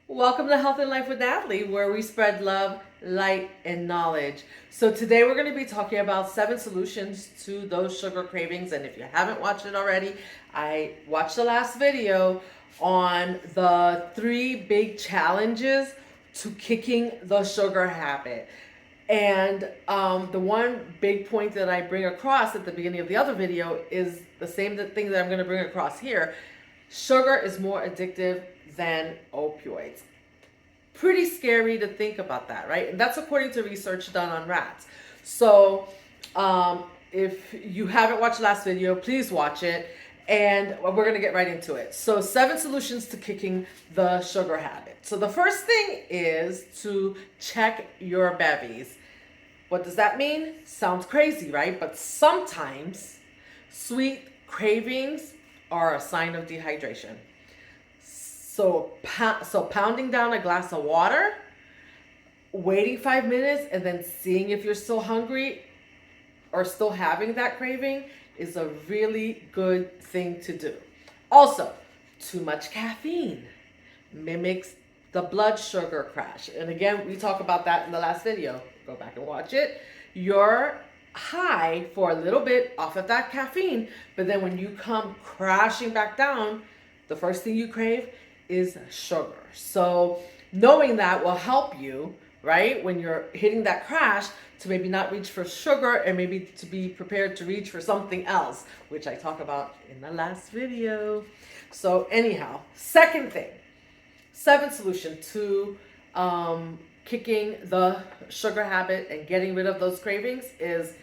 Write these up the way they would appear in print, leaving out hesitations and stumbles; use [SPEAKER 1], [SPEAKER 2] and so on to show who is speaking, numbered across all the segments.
[SPEAKER 1] Welcome to Health and Life with Natalie, where we spread love, light, and knowledge. So today we're going to be talking about 7 solutions to those sugar cravings. And if you haven't watched it already, I watched the last video on the 3 big challenges to kicking the sugar habit. And the one big point that I bring across at the beginning of the other video is the same thing that I'm going to bring across here. Sugar is more addictive than opioids. Pretty scary to think about that, right? And that's according to research done on rats. So if you haven't watched the last video, please watch it. And we're going to get right into it. So 7 solutions to kicking the sugar habit. So the first thing is to check your bevies. What does that mean? Sounds crazy, right? But sometimes sweet cravings are a sign of dehydration. So pounding down a glass of water, waiting 5 minutes, and then seeing if you're still hungry or still having that craving is a really good thing to do. Also, too much caffeine mimics the blood sugar crash. And again, we talk about that in the last video. Go back and watch it. You're high for a little bit off of that caffeine, but then when you come crashing back down, the first thing you crave is sugar. So knowing that will help you, right, when you're hitting that crash, to maybe not reach for sugar and maybe to be prepared to reach for something else, which I talk about in the last video. So anyhow, second thing, 7th solution to kicking the sugar habit and getting rid of those cravings is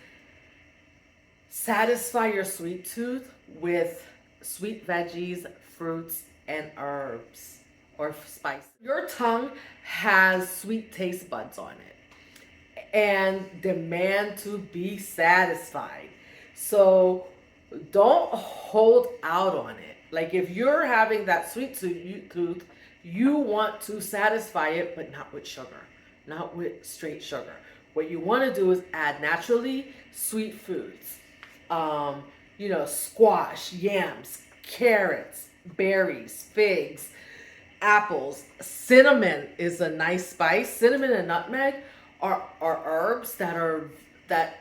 [SPEAKER 1] satisfy your sweet tooth with sweet veggies, fruits, and herbs or spice. Your tongue has sweet taste buds on it and demand to be satisfied. So don't hold out on it. Like if you're having that sweet tooth, you want to satisfy it, but not with sugar, not with straight sugar. What you want to do is add naturally sweet foods. Squash, yams, carrots, berries, figs, apples. Cinnamon is a nice spice. Cinnamon and nutmeg are herbs that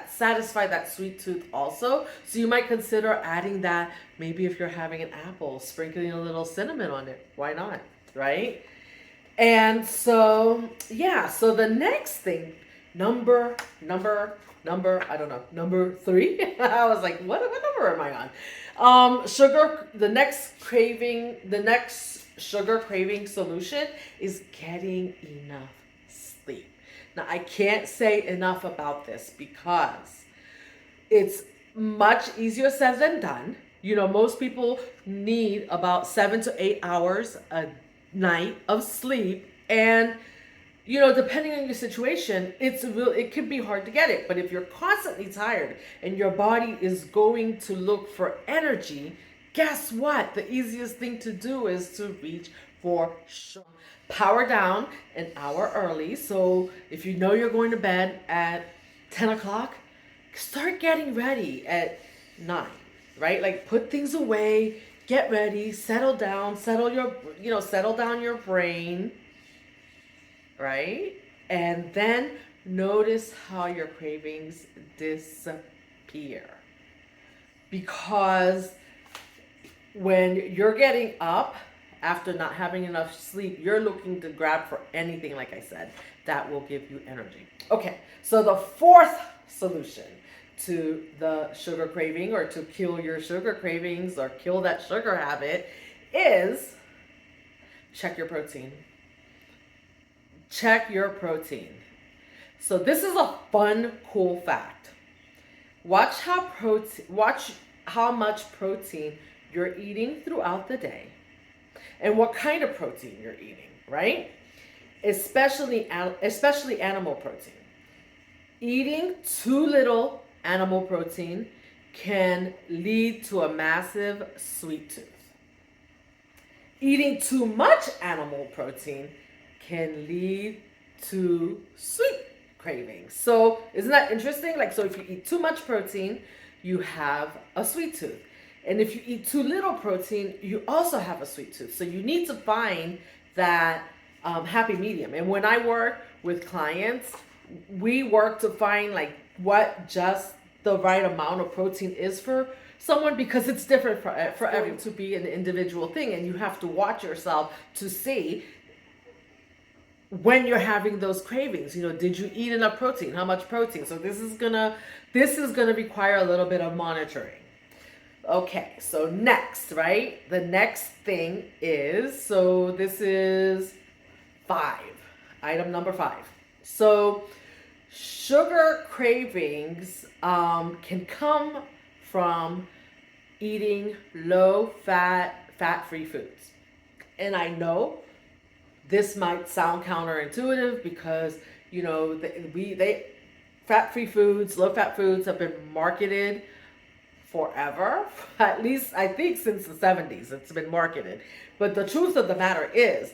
[SPEAKER 1] satisfy that sweet tooth also. So you might consider adding that. Maybe if you're having an apple, sprinkling a little cinnamon on it. Why not? Right? And so so the next thing, number I don't know, number 3. I was like, what number am I on? The next sugar craving solution is getting enough sleep. Now, I can't say enough about this because it's much easier said than done. Most people need about 7 to 8 hours a night of sleep, and depending on your situation, it can be hard to get it. But if you're constantly tired and your body is going to look for energy, guess what? The easiest thing to do is to reach for sugar. Power down an hour early. So if you know you're going to bed at 10 o'clock, start getting ready at 9, right? Like put things away, get ready, settle down your brain, right? And then notice how your cravings disappear. Because when you're getting up after not having enough sleep, you're looking to grab for anything, like I said, that will give you energy. Okay, so the 4th solution to the sugar craving, or to kill your sugar cravings or kill that sugar habit, is check your protein. Check your protein. So this is a fun, cool fact. Watch how much protein you're eating throughout the day and what kind of protein you're eating, right? Especially animal protein. Eating too little animal protein can lead to a massive sweet tooth. Eating too much animal protein can lead to sweet cravings. So isn't that interesting? So if you eat too much protein, you have a sweet tooth. And if you eat too little protein, you also have a sweet tooth. So you need to find that happy medium. And when I work with clients, we work to find like what just the right amount of protein is for someone, because it's different for everyone to be an individual thing, and you have to watch yourself to see when you're having those cravings. You know, did you eat enough protein? How much protein? So this is gonna require a little bit of monitoring. Okay, so next, right? The next thing is, so this is 5, item number 5. So sugar cravings can come from eating low fat, fat-free foods. And I know this might sound counterintuitive because, you know, fat-free foods, low-fat foods have been marketed forever, at least I think since the 70s it's been marketed. But the truth of the matter is,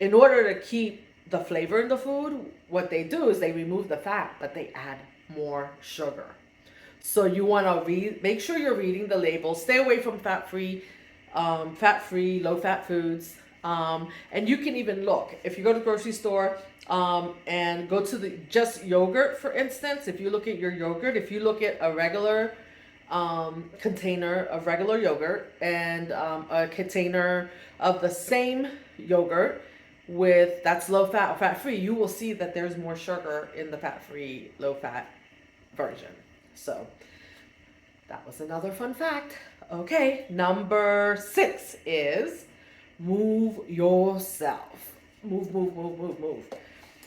[SPEAKER 1] in order to keep the flavor in the food, what they do is they remove the fat, but they add more sugar. So you want to make sure you're reading the label. Stay away from fat-free, low-fat foods. And you can even look, if you go to the grocery store and go to just yogurt, for instance, if you look at your yogurt, if you look at a regular container of regular yogurt and a container of the same yogurt that's low fat or fat free, you will see that there's more sugar in the fat free, low fat version. So that was another fun fact. Okay, number 6 is move yourself. Move.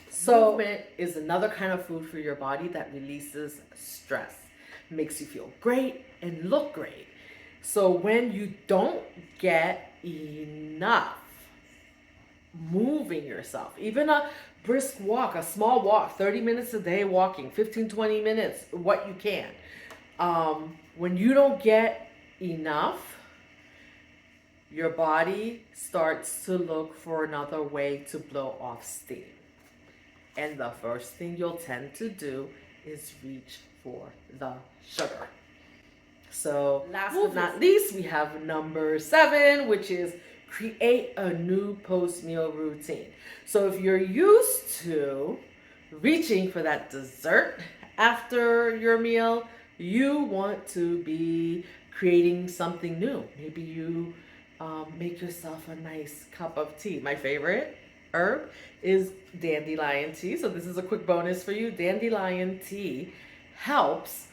[SPEAKER 1] So movement is another kind of food for your body that releases stress, makes you feel great and look great. So when you don't get enough moving yourself, even a brisk walk, a small walk, 30 minutes a day walking, 15-20 minutes, what you can, when you don't get enough, your body starts to look for another way to blow off steam. And the first thing you'll tend to do is reach for the sugar. So last but not least, we have number 7, which is create a new post-meal routine. So if you're used to reaching for that dessert after your meal, you want to be creating something new. Maybe you make yourself a nice cup of tea. My favorite herb is dandelion tea. So this is a quick bonus for you. Dandelion tea helps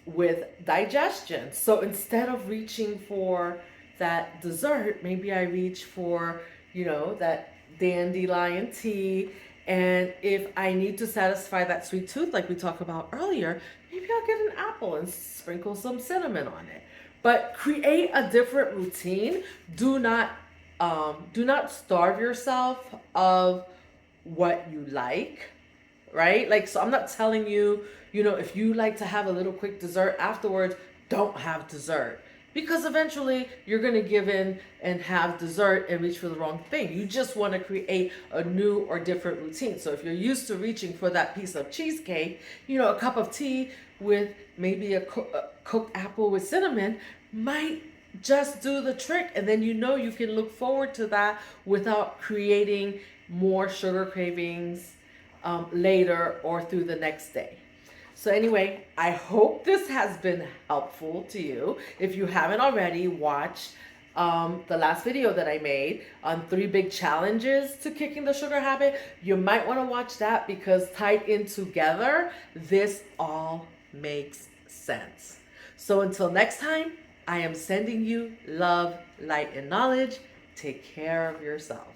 [SPEAKER 1] with digestion. So instead of reaching for that dessert, maybe I reach for, that dandelion tea. And if I need to satisfy that sweet tooth, like we talked about earlier, maybe I'll get an apple and sprinkle some cinnamon on it. But create a different routine. Do not starve yourself of what you like, right? Like, so I'm not telling you, if you like to have a little quick dessert afterwards, don't have dessert. Because eventually you're going to give in and have dessert and reach for the wrong thing. You just want to create a new or different routine. So if you're used to reaching for that piece of cheesecake, a cup of tea with maybe a cooked apple with cinnamon might just do the trick. And then you can look forward to that without creating more sugar cravings later or through the next day. So anyway, I hope this has been helpful to you. If you haven't already, watch the last video that I made on 3 big challenges to kicking the sugar habit. You might want to watch that because tied in together, this all makes sense. So until next time, I am sending you love, light, and knowledge. Take care of yourself.